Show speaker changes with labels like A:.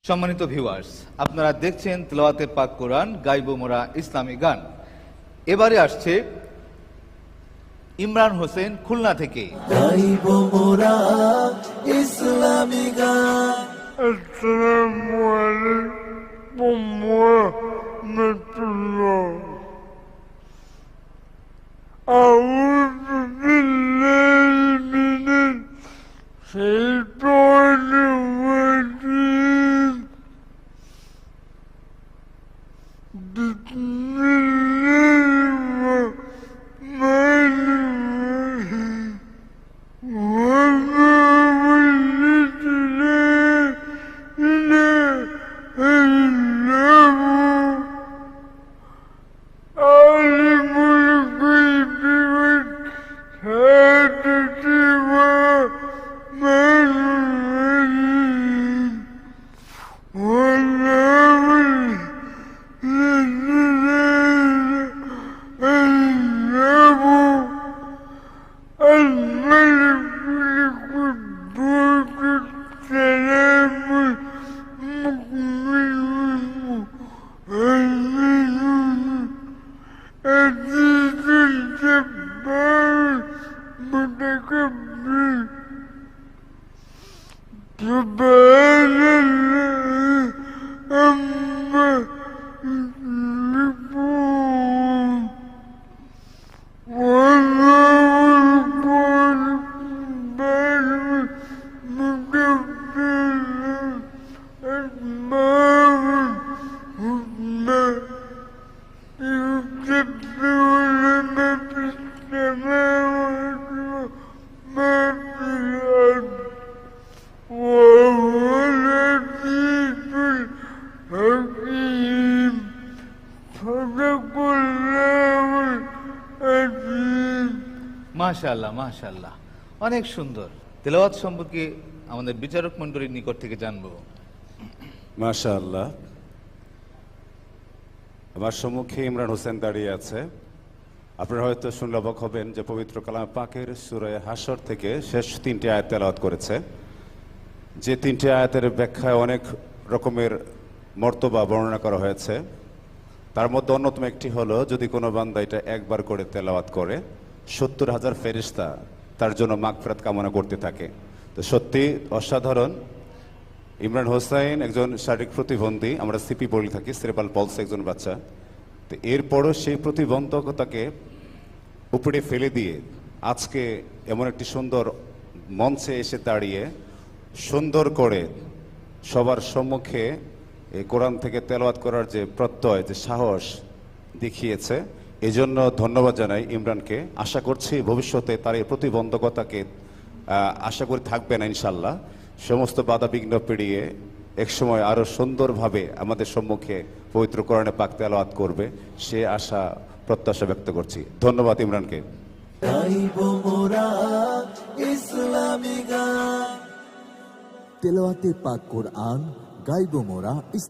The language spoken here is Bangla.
A: সম্মানিত ভিউয়ার্স, আপনারা দেখছেন তেলাওয়াতে পাক কোরআন, গাইবো মোরা ইসলামী গান। এবারে আসছে ইমরান হোসেন খুলনা থেকে।
B: গাইবো মোরা ইসলামী গান।
C: আসসালামু আলাইকুম ওয়া রাহমাতুল্লাহ। আউযু বিল্লাহি মিনাশ শাইতানির রাজীম। বিসমিল্লাহির রাহমানির রাহিম।
A: মাশাআল্লাহ, মাশাআল্লাহ, অনেক সুন্দর। তেলাওয়াত সম্পর্কে আমাদের বিচারক মণ্ডলীর নিকট থেকে জানবো।
D: মাশাআল্লাহ। আমার সম্মুখে ইমরান হোসেন দাঁড়িয়ে আছে। আপনারা হয়তো শুনলে অবাক হবেন যে পবিত্র কালাম পাকের সূরা হাশর থেকে শেষ 3টি আয়াত তেলাওয়াত করেছে। যে 3টি আয়াতের ব্যাখ্যায় অনেক রকমের মর্তবা বর্ণনা করা হয়েছে। তার মধ্যে অন্যতম একটি হলো, যদি কোনো বান্দা এটা একবার করে তেলাওয়াত করে 70,000 ফেরেশতা তার জন্য মাগফিরাত কামনা করতে থাকে। তো সত্যি অসাধারণ। ইমরান হোসেন একজন শারীরিক প্রতিবন্ধী, আমরা সিপি বলে থাকি, সেরেব্রাল পলসে একজন বাচ্চা। তো এরপরও সেই প্রতিবন্ধকতাকে উপরে ফেলে দিয়ে আজকে এমন একটি সুন্দর মঞ্চে এসে দাঁড়িয়ে সুন্দর করে সবার সম্মুখে এই কোরআন থেকে তেলাওয়াত করার যে প্রত্যয়, যে সাহস দেখিয়েছে, এজন্য ধন্যবাদ জানাই ইমরানকে। আশা করছি ভবিষ্যতে তার এই প্রতিবন্ধকতাকে আশা করি থাকবে না ইনশাল্লাহ। সমস্ত বাধা বিঘ্ন পেরিয়ে একসময় আরো সুন্দরভাবে আমাদের সম্মুখে পবিত্র কোরআনে পাক তেলাওয়াত করবে, সে আশা প্রত্যাশা ব্যক্ত করছি। ধন্যবাদ ইমরানকে।
B: গাইবো মোরা ইসলামী গান। তেলাওয়াতে পাক কোরআন, গাইবো মোরা